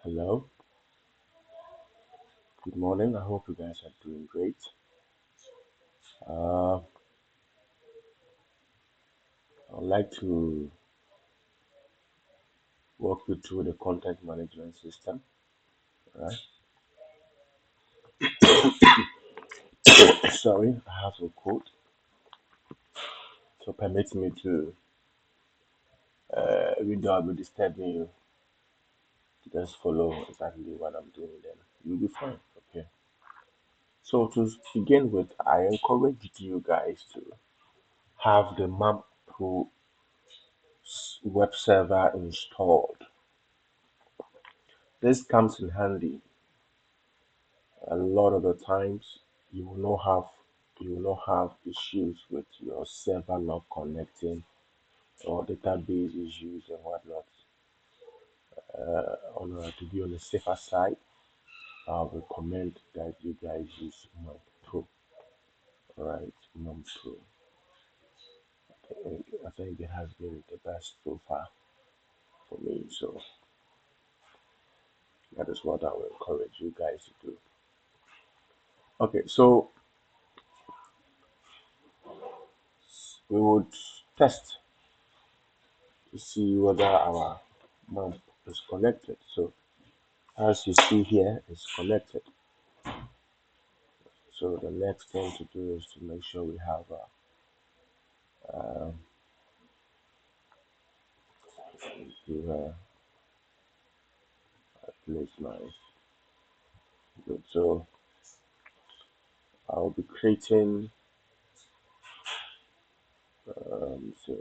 Hello, good morning. I hope you guys are doing great. Uh, I'd like to walk you through the content management system. Right? Sorry, I have a quote, so permit me to, even though I'll be disturbing you, to just follow exactly what I'm doing. Then you'll be fine. Okay. So to begin with, I encourage you guys to have the Map Pro web server installed. This comes in handy a lot of the times you will not have you will not have issues with your server not connecting or database issues and whatnot. To be on the safer side, I would recommend that you guys use Monk Pro. Right, Monk Pro. I think it has been the best so far for me. So that is what I will encourage you guys to do. Okay, so we would test to see whether our month is connected. So as you see here, it's connected. So the next thing to do is to make sure we have to place my good. So I'll be creating. So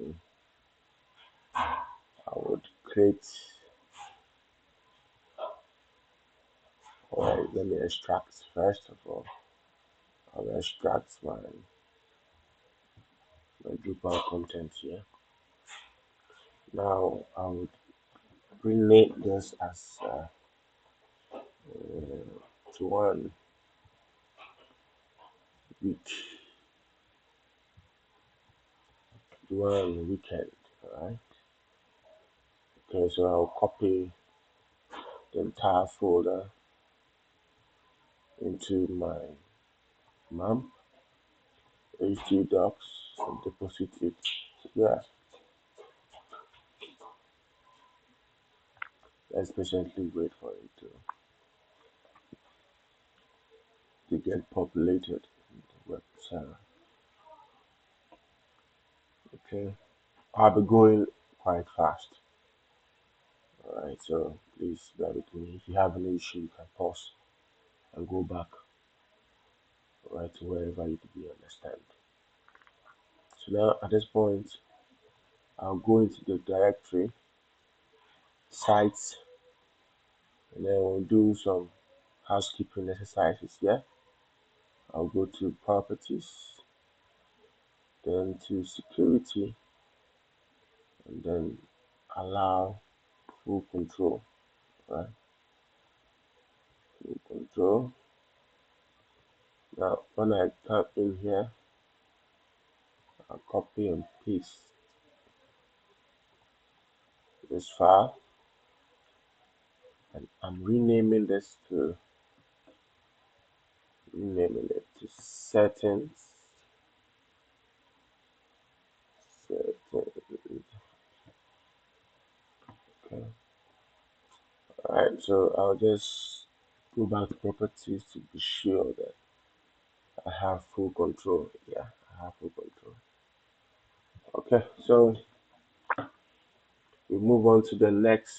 I would create. All right, let me extract first of all. I'll extract my Drupal content here. Now I would rename this as to week, one weekend. All right. Okay, so I'll copy the entire folder into my MAM HT docs and deposit it. Yeah, let's patiently wait for it to get populated in the web server. Okay, I'll be going quite fast. Alright, so please bear with me. If you have any issue, you can pause and go back right to wherever you understand. So now at this point, I'll go into the directory, sites, and then we'll do some housekeeping exercises. Yeah, I'll go to properties, then to security, and then allow full control. Right, full control. Now, when I come in here, I'll copy and paste this file, and I'm renaming it to settings. Okay. Alright, so I'll just go back to properties to be sure that I have full control. Yeah, I have full control. Okay, so we move on to the next.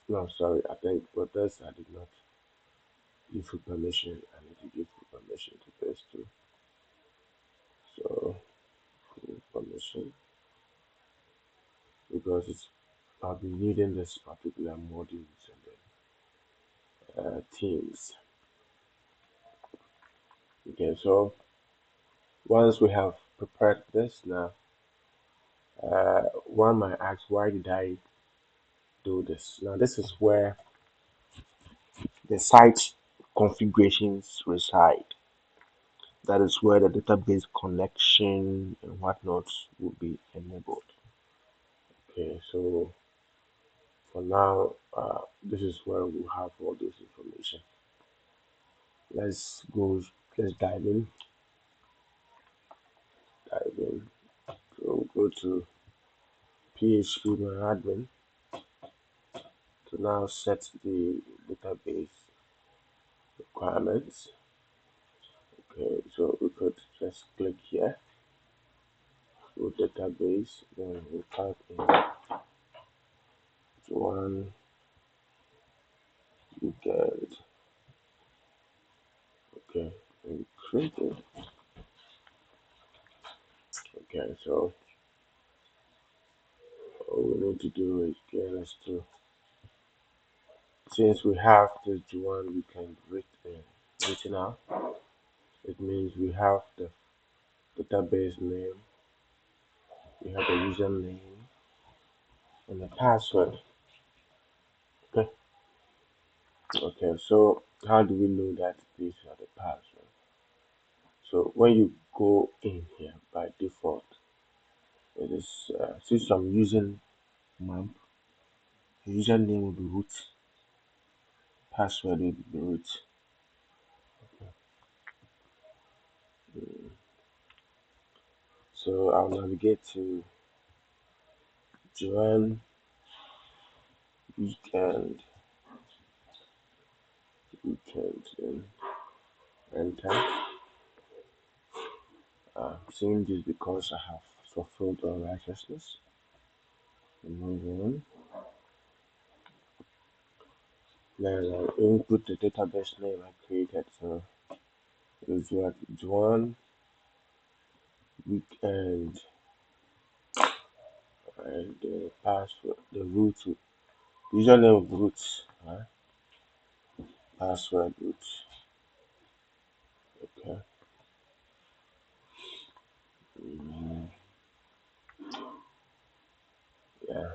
No, sorry, I think for this I did not give full permission. I need to give full permission to this too. So full permission because I'll be needing this particular modules and then themes. Okay, so once we have prepared this now, one might ask, why did I do this? Now, this is where the site configurations reside. That is where the database connection and whatnot will be enabled. Okay, so For now, this is where we have all this information. Let's go. Let's dive in. So go to PHP admin to now set the database requirements. Okay, so we could just click here to database, then we type in one weekend. Okay, and create it. Okay, so all we need to do is get us to, since we have this one weekend written out, it means we have the database name, we have the username and the password. Okay, okay, so how do we know that these are the password? So when you go in here by default, it is since I'm using my username will be root, password will be root. So I'll navigate to Joanne weekend, and enter. Saying this because I have fulfilled all righteousness. And move on. Then I'll input the database name I created. So it's what Joanne weekend, and the password, the root, username root, right? Password root. Okay. Mm, yeah.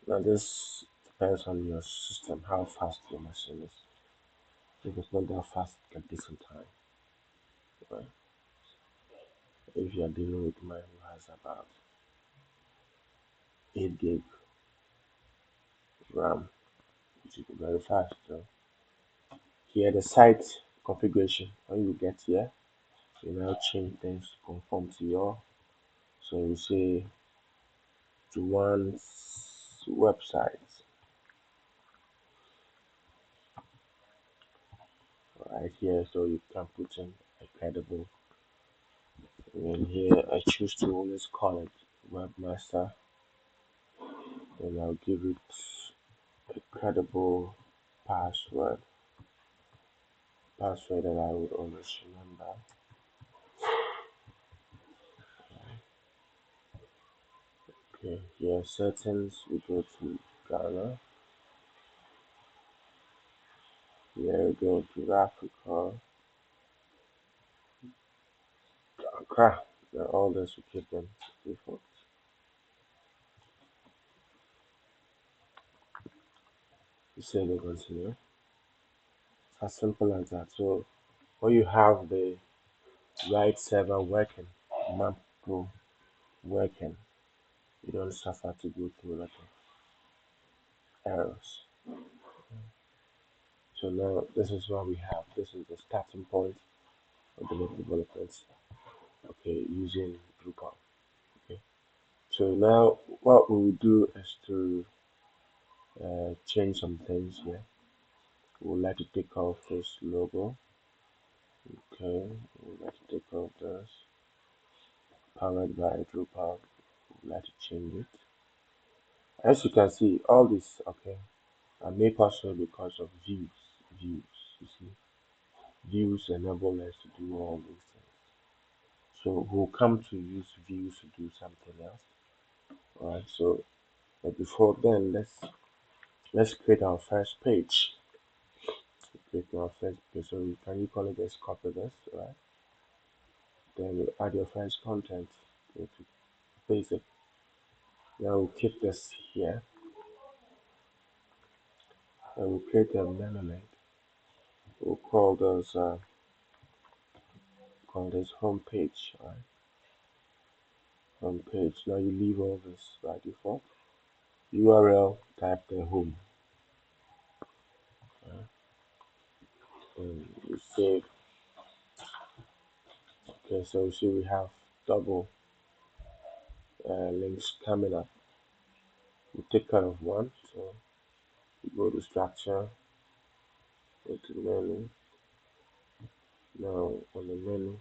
Now this depends on your system, how fast your machine is. If it's not that fast, it can take some time. Right? If you are dealing with mine who has about 8 gig RAM, which is very fast. So here the site configuration. When you get here, you now change things to conform to your. So you say to one's website right here, so you can put in a credible. And here I choose to always call it webmaster. Then I'll give it a credible password. Password that I would always remember. Okay, here settings, we go to Ghana. Here we go to Africa. Accra. Now all this we keep them default. You say they continue. It's as simple as that. So when you have the right server working, map pro working, you don't suffer to go through a lot of errors. So now this is what we have. This is the starting point of the web development. Okay, using Drupal. Okay. So now what we will do is to change some things here. We would like to take off this logo. Okay, we would like to take off this. Powered by Drupal. We would like to change it. As you can see, all this okay are made possible because of views. Views, you see, views enable us to do all these things. So we'll come to use views to do something else. Alright, so but before then, let's create our first page. Click on our first page. So you call it just copy this, right? Then you add your first content. Go to paste it. Now we'll keep this here. And we'll create a menu link. We'll call this home page, right? home page. Now you leave all this by default. URL, type the home. And you save. Okay, so you see we have double links coming up. We take care of one, so you go to structure, go to menu. Now on the menu,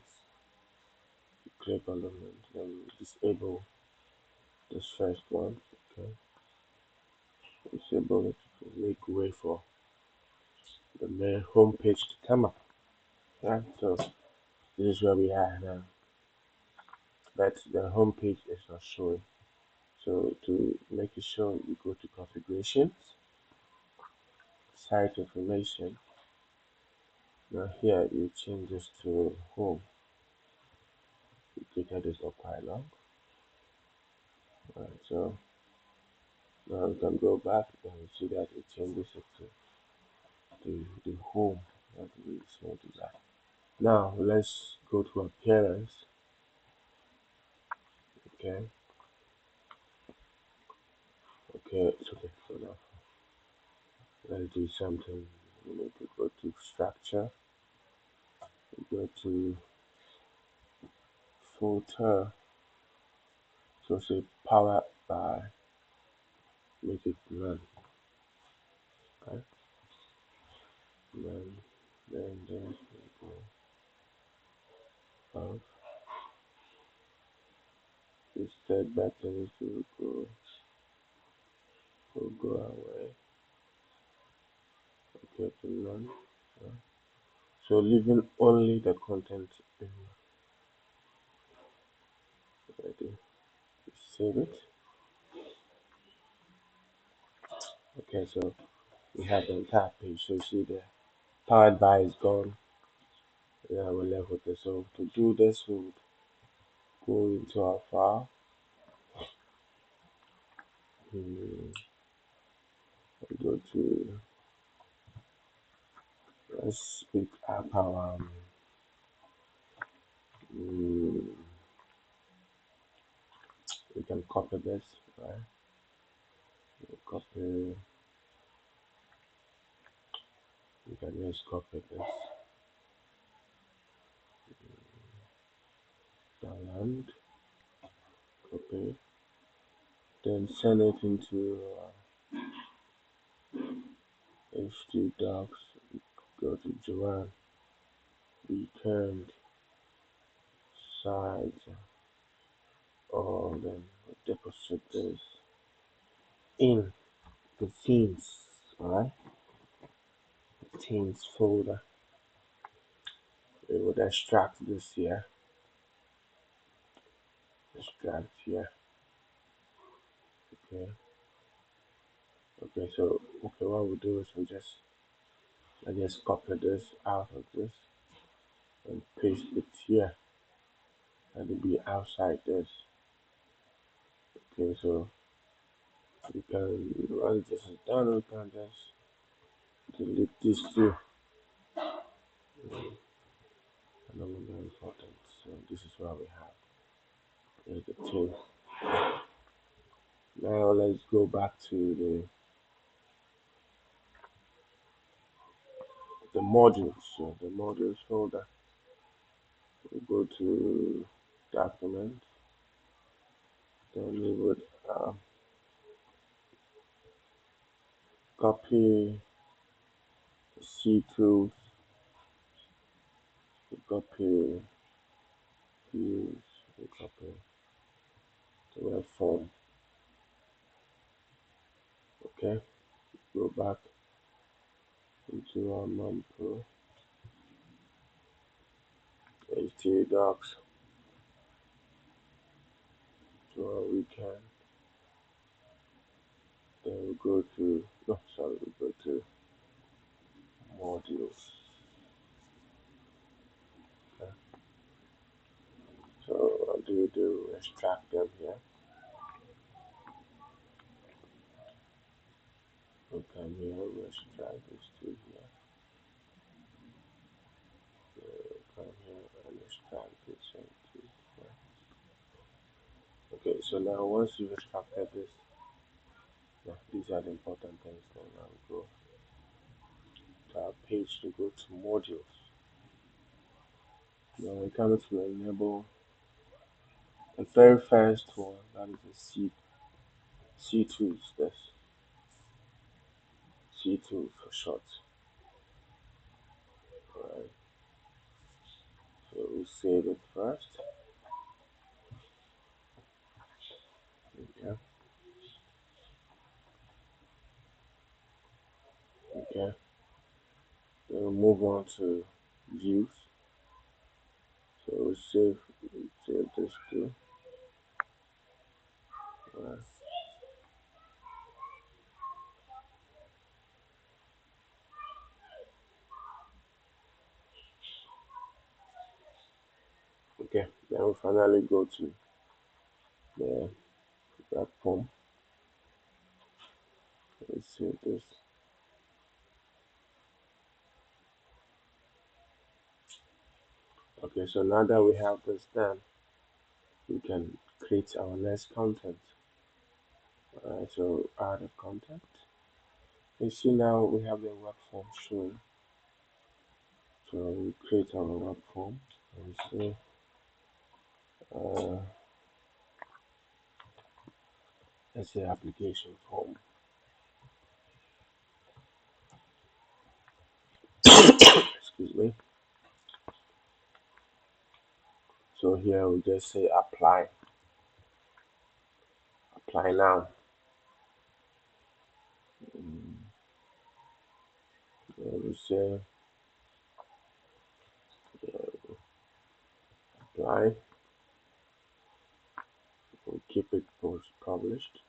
you click on the menu, then you disable this first one. Okay, disable it to make way for the main home page to come up. Right, so this is where we are now. But the home page is not showing. So to make it show, you go to configurations, site information. Now here you change this to home. The data is not quite long. Right, so now you can go back and you see that it changes it to the home. That we want to that. Now let's go to appearance. Okay. Okay, it's okay. So now let's do something. We need to go to structure. We go to footer. So say power by, make it run. Okay. Then we go out. This third button is to go away. Okay, to run. Yeah. So leaving only the content in. Ready. Save it. Okay, so we have the entire page. So you see the powered by is gone. Yeah, we're left with this. So to do this, we would go into our file. Go to, let's pick up our we can copy this, right? Copy, we can just copy this download, copy, then send it into h2 docs. Go to Joanne, returned sides, or then deposit this in the themes, alright? The themes folder. We would extract this here, extract here. Okay. Okay, so okay, what we'll do is I just copy this out of this and paste it here, and it'll be outside this. Okay, so we can, once this is done, we can just delete these two. No longer important. So this is what we have. Here's the two. Now let's go back to the modules. So the modules folder. We go to document. Then we would copy the C tools. We copy views. We copy the web form. Okay. Go back into our non-pro HTA docs to our weekend. Then we go to, no, sorry, we go to modules. Okay. So what do you do? Extract them here. We come here, we extract these two here. Come here and extract this one too. Okay, so now once you've extracted this, yeah, these are the important things. Now we go to our page to go to modules. Now we come to enable the very first one, that is the C2 is this. C2 for short. Alright, so we save it first. Okay, okay. Then we'll move on to views. So we save this too. Alright. Okay, then we finally go to the webform. Let's save this. Okay, so now that we have this done, we can create our next content. Alright, so add a content. You see now we have the web form showing. So we create our web form and say uh, let's say application form. Excuse me. So here we just say apply now. Mm, we say apply. We'll keep it post published.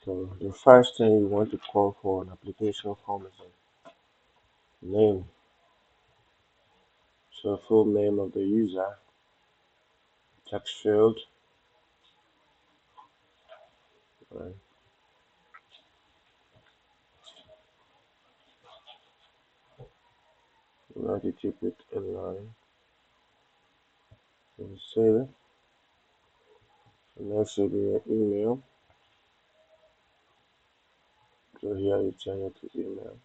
So the first thing you want to call for an application form is a name. So full name of the user, text field, right? You want to keep it in line. So save it. So next will be your email. So here you change it to email.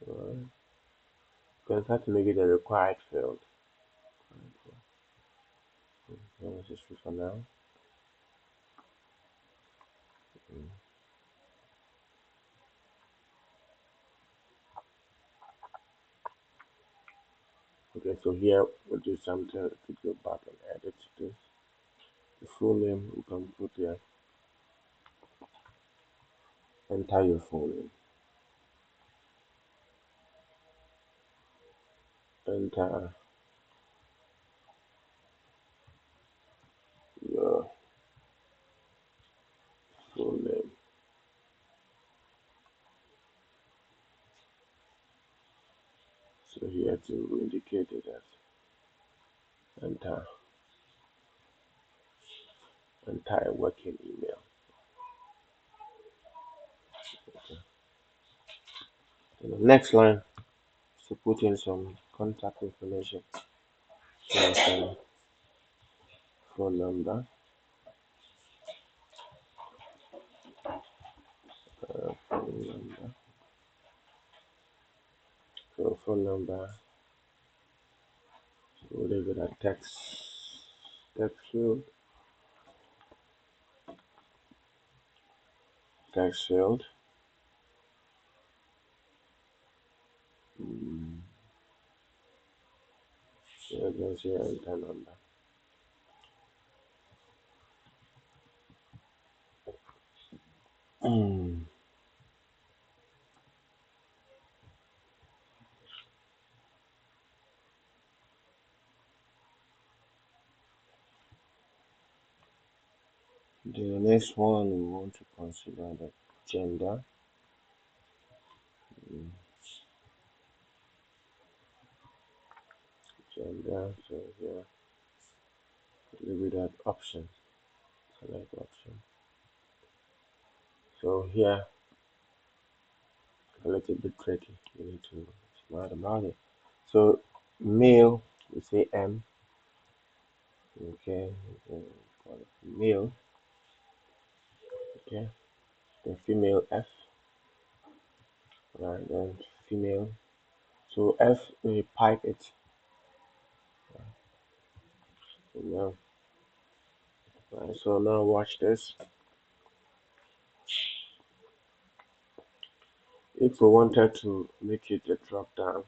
Right. Because I have to make it a required field. So let's just for now. Mm. Okay, so here we'll do something to go back and edit this. The full name we can put here. Enter your full name. Enter your full name. So here to indicate it as enter a working email. Okay. Then the next line is to put in some contact information. So phone number, phone number. So phone number. So we'll leave it at text field, text field. Mm, so just here enter number. Mm. The next one we want to consider the gender. Mm, gender. So here leave it at option. Select option. So here a little bit tricky. You need to smart about it. So male We say M. Okay, call it male. Okay, then female F. Right, then female. So F, we pipe it. Female. Right, so now watch this. If we wanted to make it a drop down,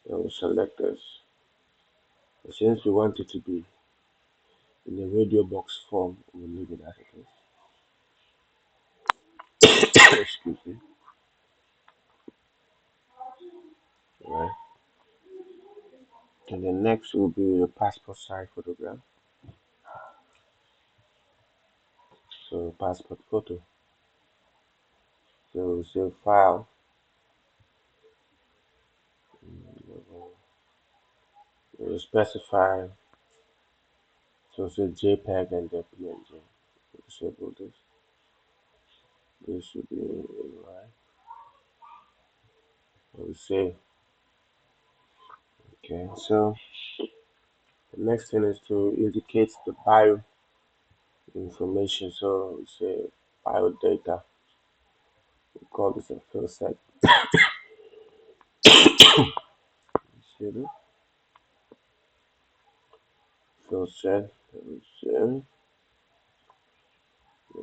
then we select this. But since we want it to be in the radio box form, we'll leave it as it is. Excuse me. Right. And then next will be the passport size photograph. So passport photo. So we'll say file. We'll specify. So say JPEG and then PNG. Disable this. This should be right. We'll save. Okay. So the next thing is to indicate the bio information. So we say bio data. We call this a field set. See this? Field set. The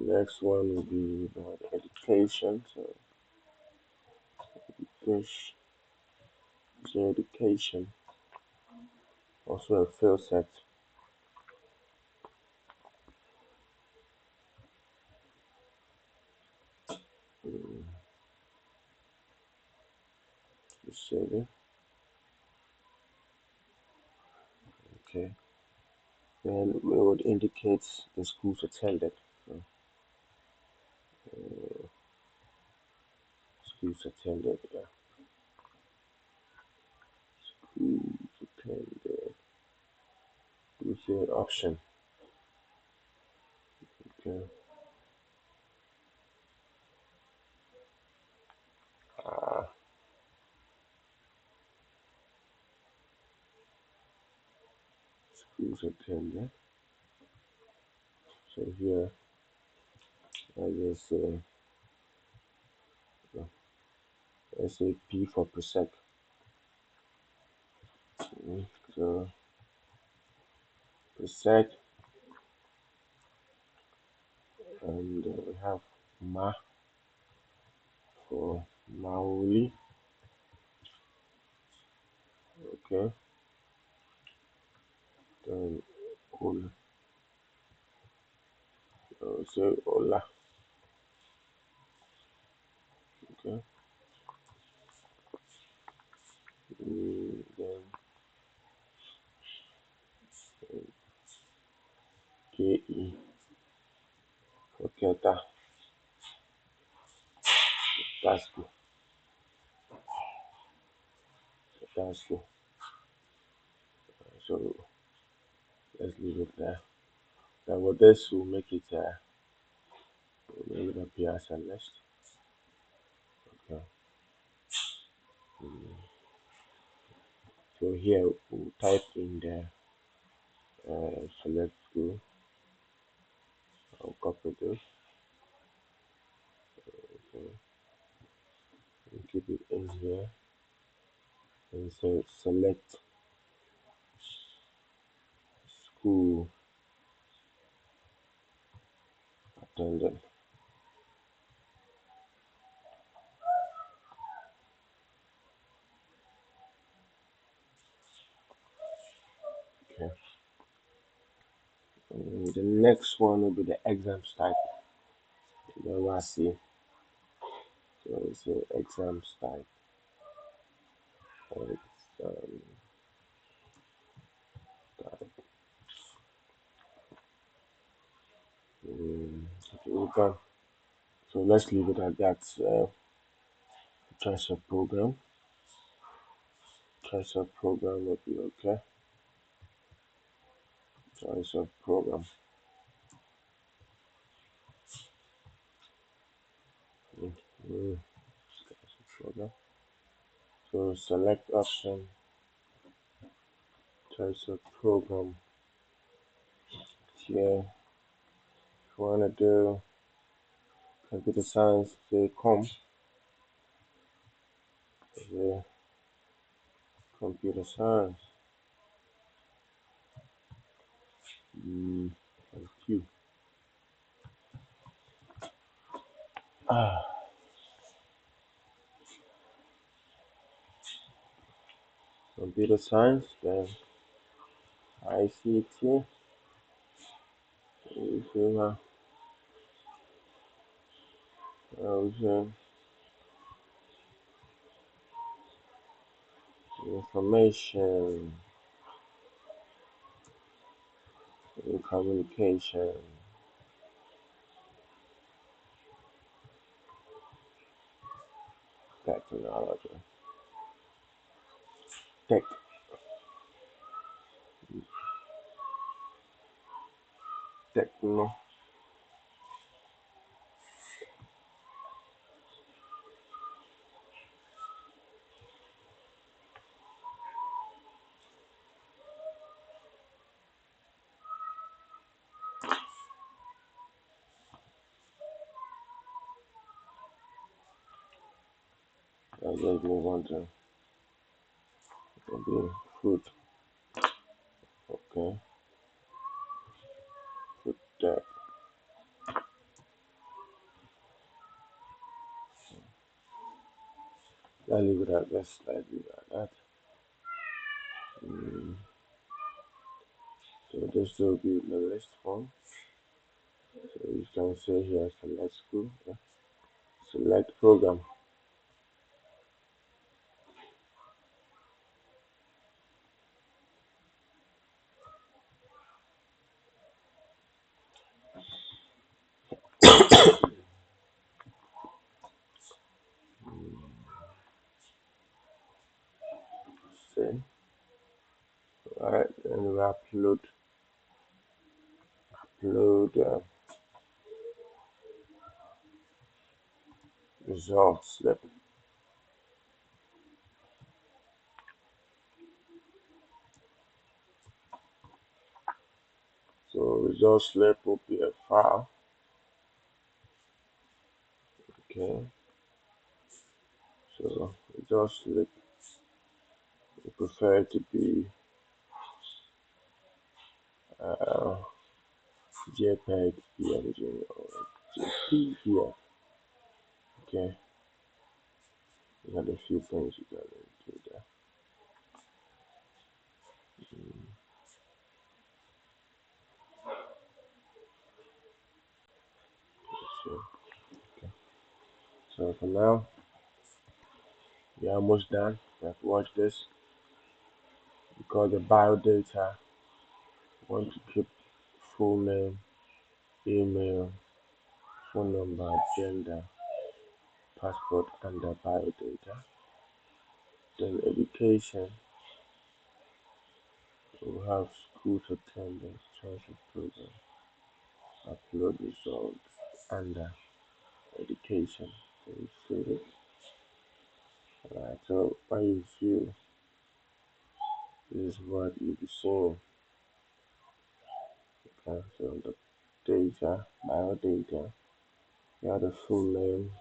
next one will be about education. So fish education. Also a field set. Mm, save it. Okay. Then we would indicate the schools attended. So schools attended. Yeah. Schools attended. We say option. Okay. Ah, schools attended. So here I just say SAP for percent. So percent, and we have ma for Maoli. Okay. Then Ola. Say Ola. Okay. Then KE for Keta. That's good. That's good. So let's leave it there. Then with this, we'll make it appear as a list. Okay. So here we'll type in the select school. I'll copy this. Okay. And keep it in here and say select school attended. Okay. And the next one will be the exams type. Then we'll see. So we say exams type. Exam type. Okay, we're done. So let's leave it at that. Choice of program. Choice of program would be okay. Choice of program. Mm, choice of program. So select option. choice of program. Yeah, if you wanna do computer science, say com. Yeah, computer science. Mm, thank you. Ah, computer science, then ICT. If you have browsing, information, communication, technology, tech, techno. I just move on to maybe food. Okay, food tech. I leave it at this. I leave it at that. Mm, so this will be the list form. So you can say here select school. Yeah. Select program. Say. Alright, then we upload results slip. So results slip will be a file. Okay. So results slip we prefer to be uh, JPEG, PNG, or JPEG. Okay. These are the few things you gotta do there. So, so for now, we're almost done. We have to watch this because the bio data want to keep full name, email, phone number, gender, passport, and the bio data. Then education, we have school attendance, choice of program, upload results, under education. So you see it. Alright, so when you view, this is what you'll be seeing. Okay, so the data, bio data, you have the full name,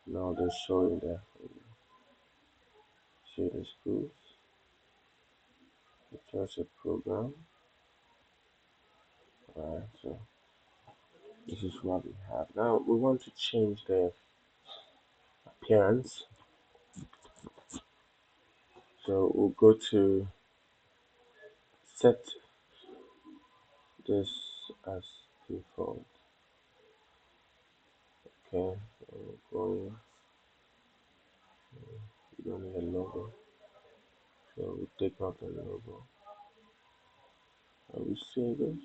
now they're showing there. See the schools, the choice of program. Alright, so this is what we have. Now we want to change the appearance. So we'll go to set this as default. Okay, so we'll go in, we don't need a logo. So we take out the logo. And we save it.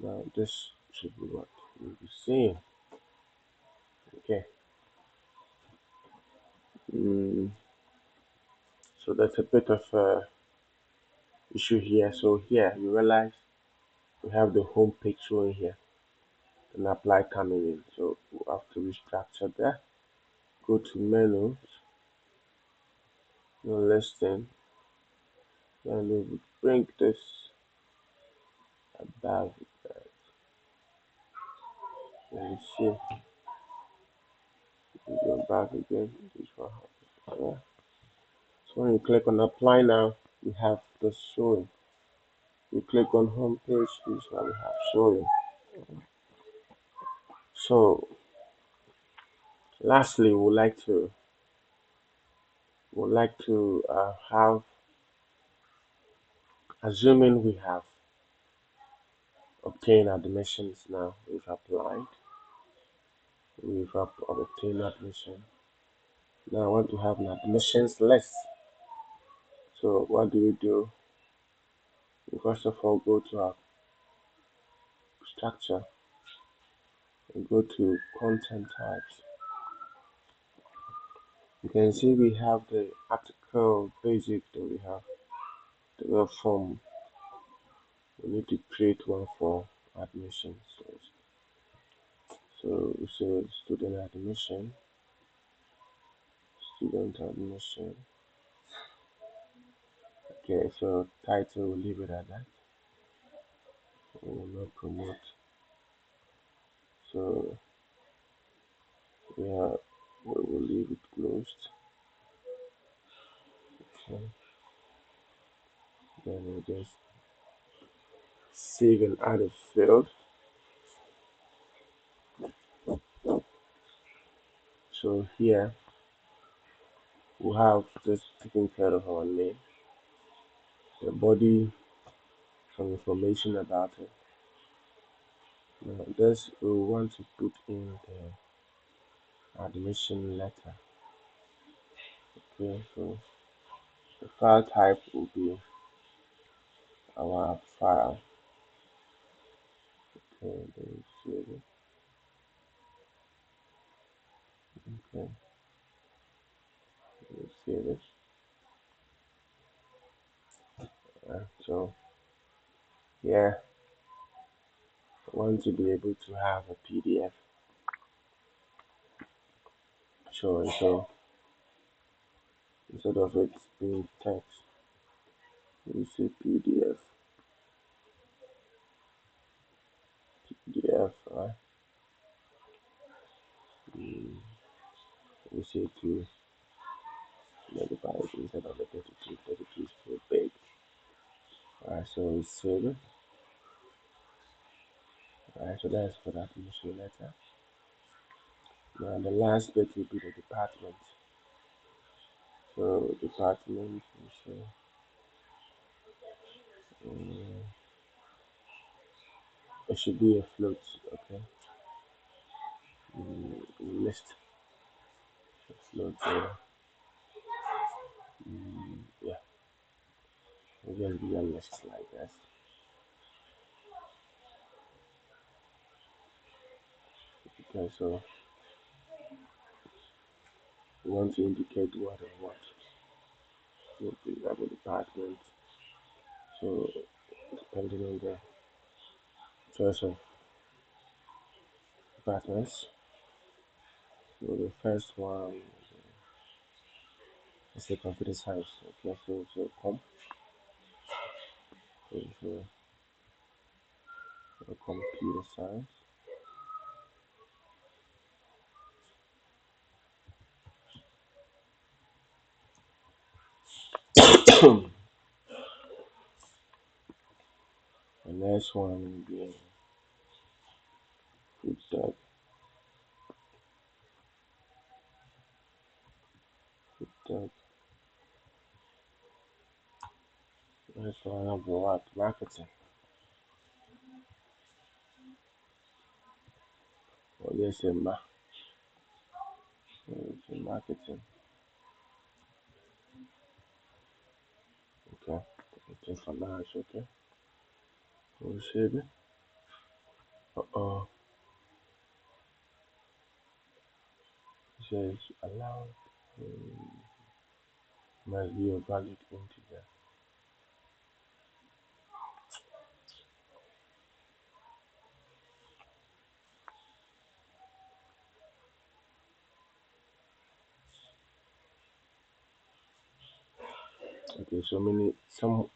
Now this should be what we'll be seeing. Okay. Mm, so that's a bit of a issue here. So here you realize we have the home page showing here and apply coming in. So we'll have to restructure that. Go to menus, no listing, Then we would bring this above that. Then you see, we go back again. This one. Yeah. So when you click on apply now, we have this showing. You click on home page, this one we have showing. So lastly, we would like to have, assuming we have obtained admissions now, we've applied, obtained admission. Now I want to have an admissions list. So what do we do? We first of all go to our structure and go to content types. You can see we have the article basic, then we have the web form. We need to create one for admissions. So we say student admission. Okay, so title we'll leave it at that. We will not promote. So yeah, we will leave it closed. Okay, then we'll just save and add a field. So here we'll have just taking care of our name, the body, some information about it. Now this we want to put in the admission letter. Okay, so the file type will be our file. Okay, then save it. Okay, then save it. So yeah, I want to be able to have a PDF showing. So instead of it being text, we say PDF, right? Mm, we say to megabytes instead of the 32. 32 is too big. Alright, so we save it. Alright, so that's for that initial letter. Now the last bit will be the department. So department, we say um, it should be a float, okay? List a float. Yeah, it will just be a list like this. Okay, so we want to indicate what and what. So we have a department. So depending on the choice of departments. So the first one is the computer science. Okay, so computer science. The next one will be food tech. Food tech. Next one will be what? Marketing. Or yes, marketing. Okay. Okay, for now it's okay. We'll save it. Uh-oh. It says allowed. Must be a valid integer. Okay, so many some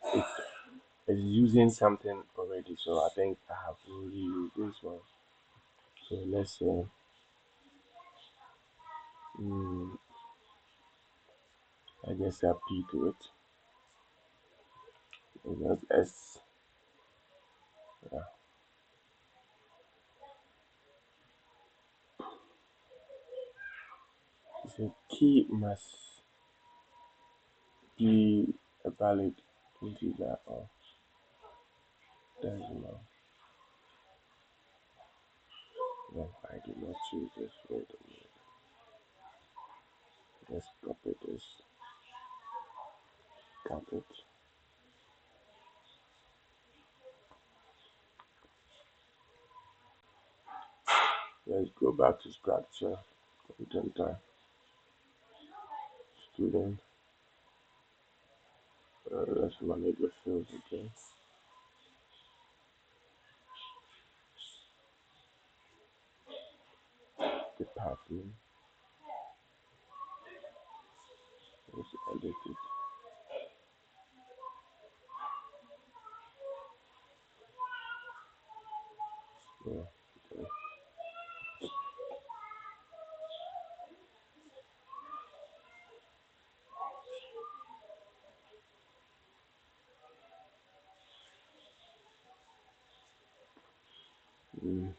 it's using something already. So I think I have already used this one. So let's say mm, I guess a P to it. Because S, yeah, it's a key must be a valid integer or decimal. No, I did not choose this. Wait a minute. Let's copy this. Copy it. Let's go back to structure. Content type. Student. Let's manage the fields again. Department. Let's edit it. Yeah. Okay. Mm.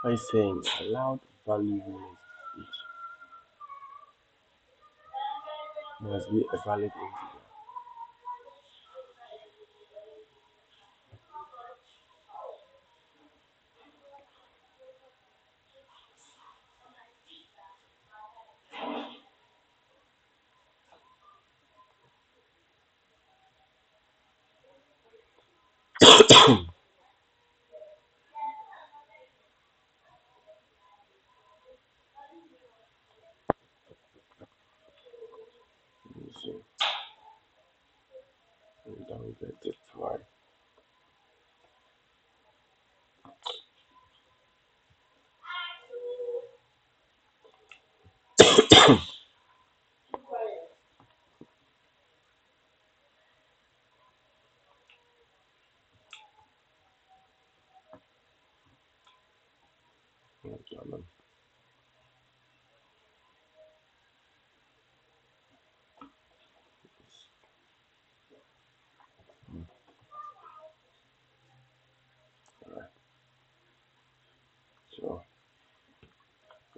By saying allowed value list must be a valid integer. Let me see. We don't get it right. Okay, alright. So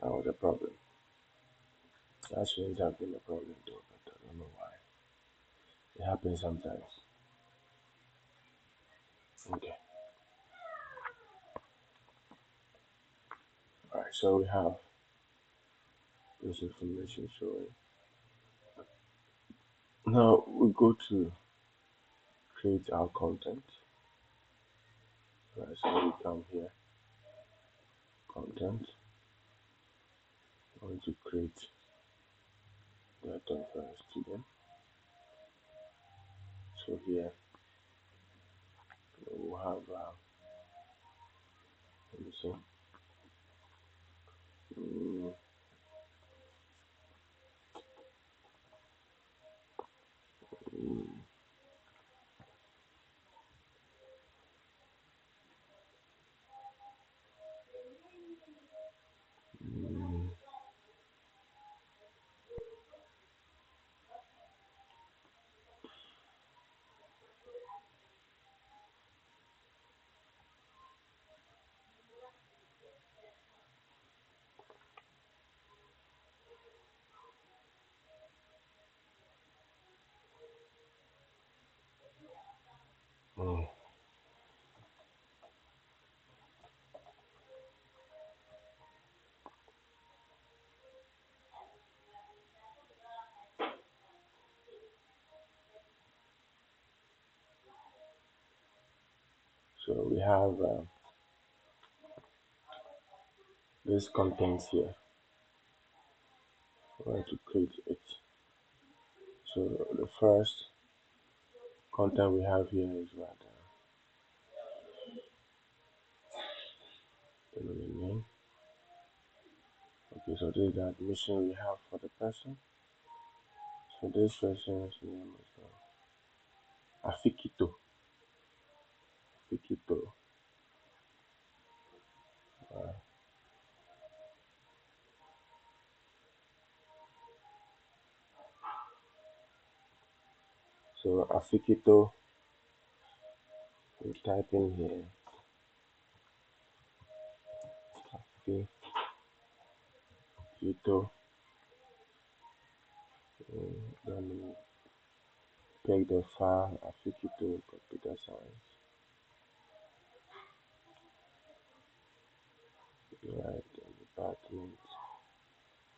that was a problem. That shouldn't have been a problem though, but I don't know why. It happens sometimes. Okay. Alright, so we have this information showing. Now we go to create our content. Right, so we come here, content. I want to create that of a student. So here we'll have, let me see, mm, mm, mm, Mm. So we have this contents here. We're going to create it. So the first content we have here is what the name. Okay, so this is the admission we have for the person. So this person's name is Afikito. Afikito. Uh, so Afikito, we type in here Afikito. Then take the file Afikito computer science. Right, department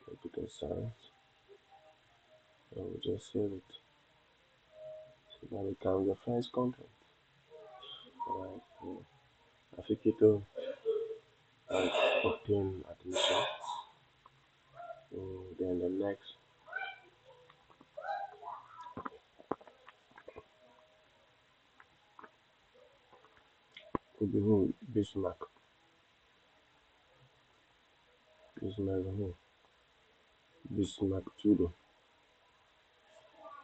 computer science. So we just save it. So that becomes the first content. Alright, so Afikito and obtain admission. Then the next could be who? Bismarck. Bismarck who? Bismarck Judo.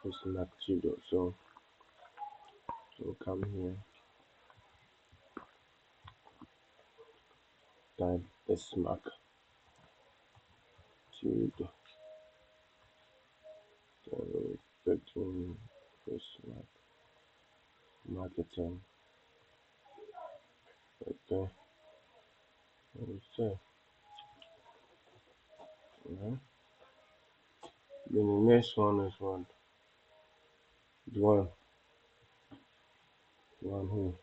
Bismarck Judo. So we'll come here, type Bismarck Judo. So we'll put in Bismarck marketing. Okay. Okay. Alright. Then the next one is what? The one who?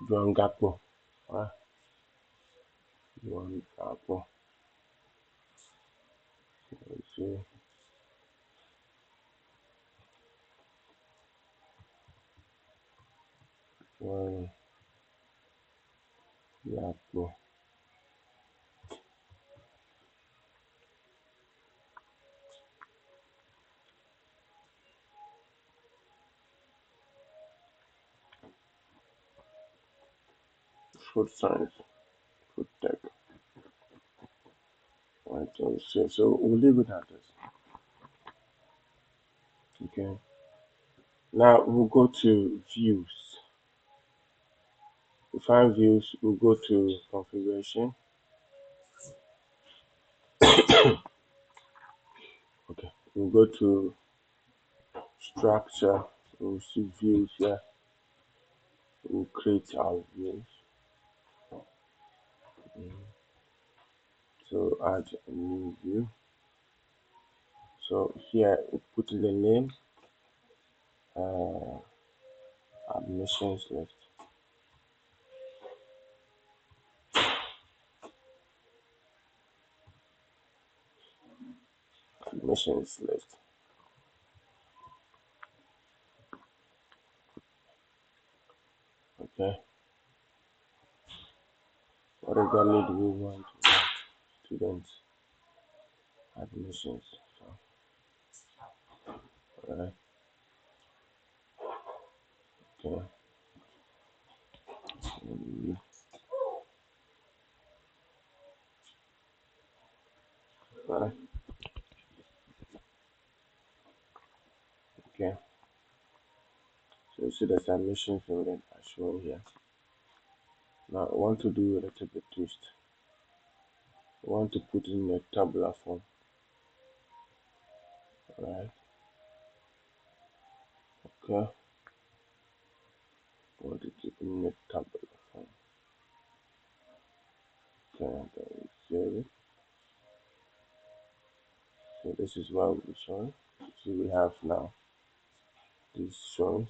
Juan Gapo. Ah, Juan Gapo. Let's see. Juan Gapo. Food science, food tech. Right, so we'll leave it at this. Okay. Now we'll go to views. To find views, we'll go to configuration. Okay. We'll go to structure. We'll see views here. We'll create our views. So add a new view. So here we put in the name, uh, admissions list. Admissions list. Okay. What exactly do we want to write? Students admissions. So, alright. Okay. Alright. Okay. So you see the admission field are shown here. Now I want to do a little bit twist. I want to put in a tabular form. Alright. Okay. I want to keep in a tabular form. Okay, then save it. So this is what we'll be showing. See we have now this showing.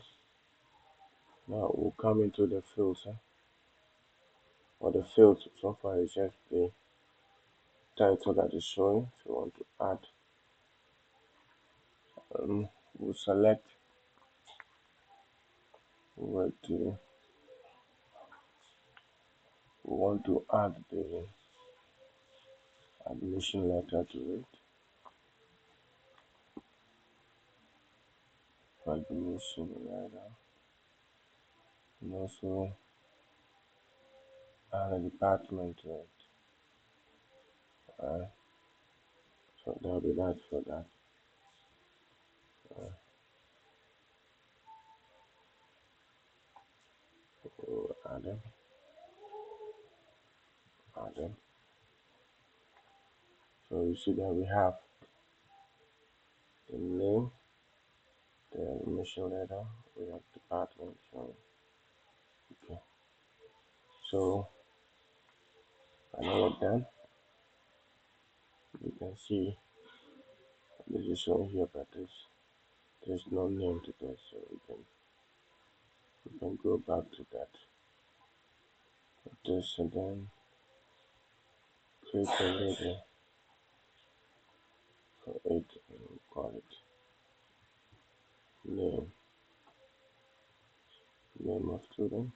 Now we'll come into the fields. Or the field so far is just the title that is showing. If you want to add, we'll select where to we want to add the admission letter to it. Admission letter, and also add a department to it. So that'll be that for that. We'll add them. So you see that we have the name, the admission letter, we have department. So okay. So when we're done, you can see this is shown here, but there's no name to this, so we can go back to that. This and then create a label for it and call it name of student.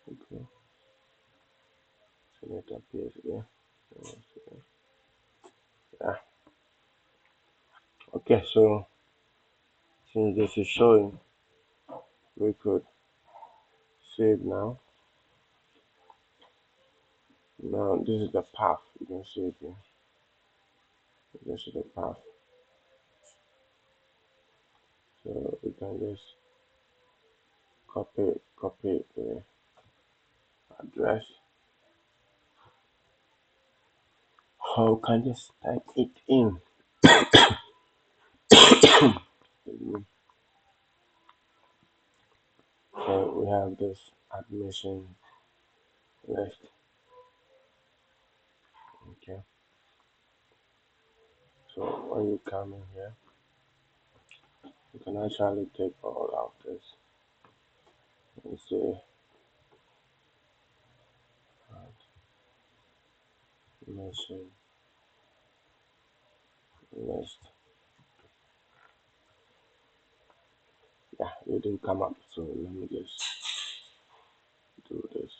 Okay, so it appears here. Yeah. Okay, so since this is showing, we could save now. Now this is the path. You can see it here. This is the path. So we can just copy the address, or we can just type it in. So we have this admission list. Okay. So when you come in here, you can actually take all of this and say admission list. Yeah, it didn't come up. So let me just do this.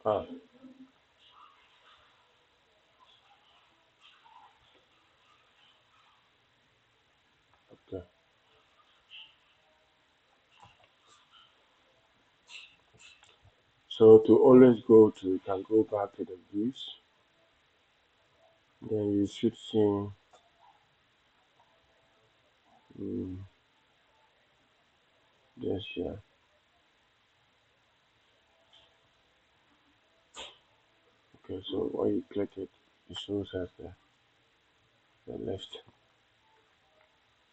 Ah, okay. So to always go to, you can go back to the views. Then you should see um, this here. Okay, so when you click it, it shows us the list.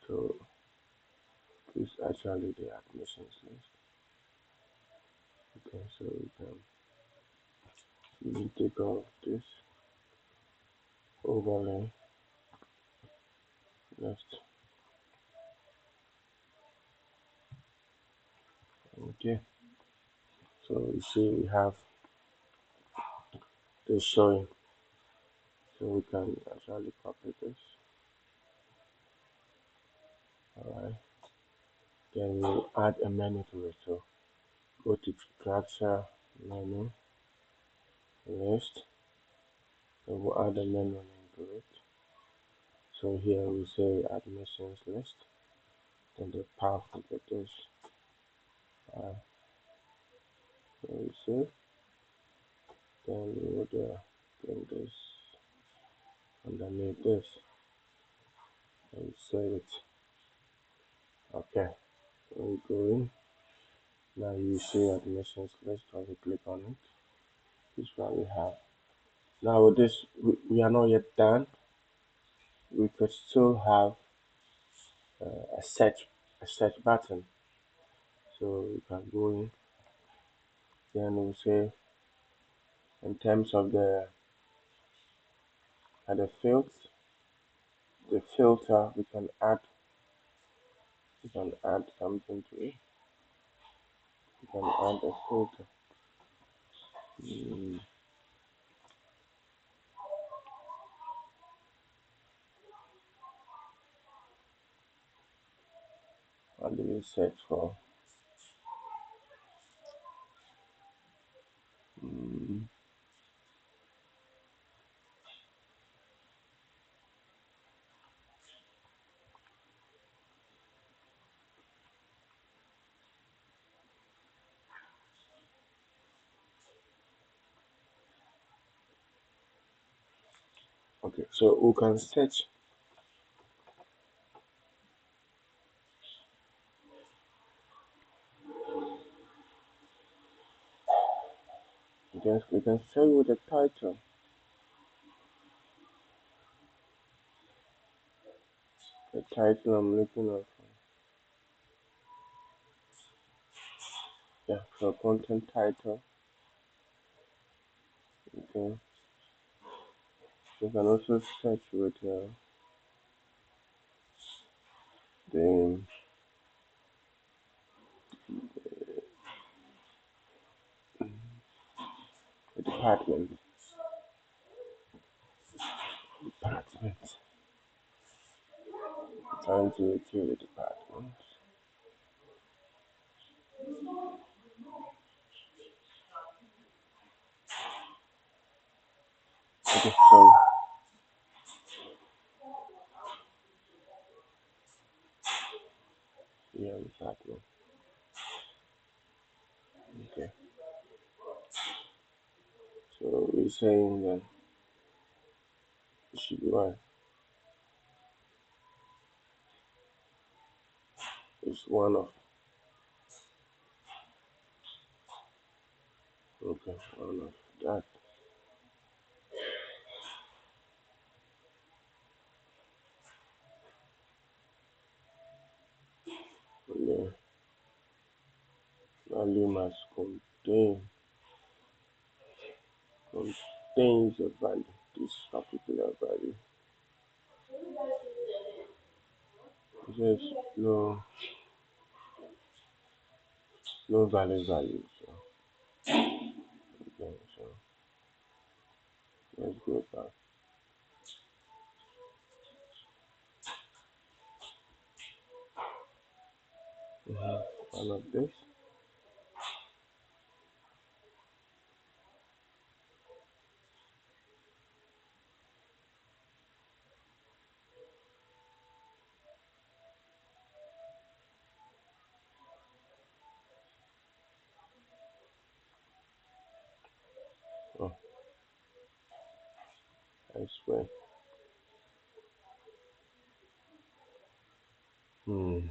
So this is actually the admissions list. Okay, so you can take off this overlay list. Okay, so you see we have this showing. So we can actually copy this. Alright. Then we'll add a menu to it. So go to structure menu list. So we'll add a menu name to it. So here we say admissions list. Then the path will get this. So we save. Then we would bring this underneath this and save it. Okay. When we go in, now you see admissions list. When we click on it, this is what we have. Now with this, we are not yet done. We could still have a search button. So you can go in, then we'll say in terms of the fields, the filter, we can add something to it. We can add a filter. Mm, what do you search for? Mm, okay, so we can search. We can say with the title. The title I'm looking at. Yeah, so content title. Okay. You can also search with the the department. Trying to locate the department. Okay, so yeah, department. Okay, so we're saying that it should be one. It's one of. Okay, one of that. And the value must contains a value. This particular value. Just no value. So okay, so let's go back. One of this. Oh, I swear. Hmm.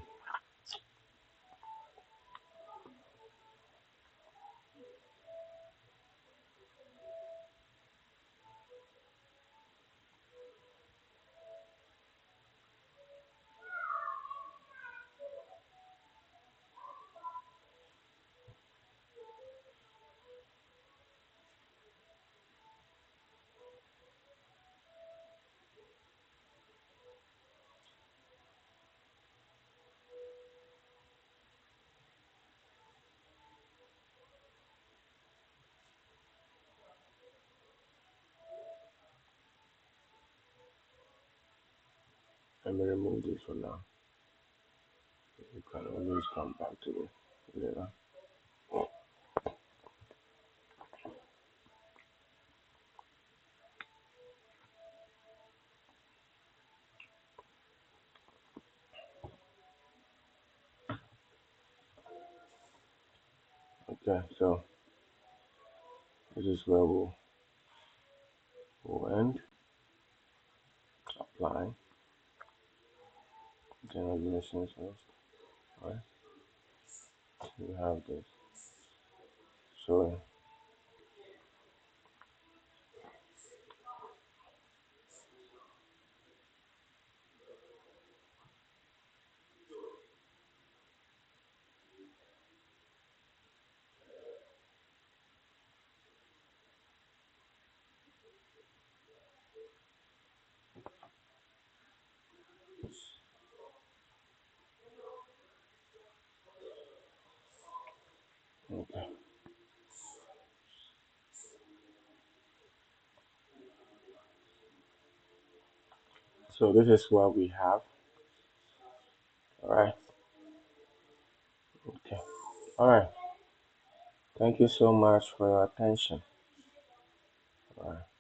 Let me remove this for now. You can always come back to it later. Okay, so this is where we'll end. Apply. General admissions host. Right. We have this. So So this is what we have. All right. Okay. All right. Thank you so much for your attention. All right.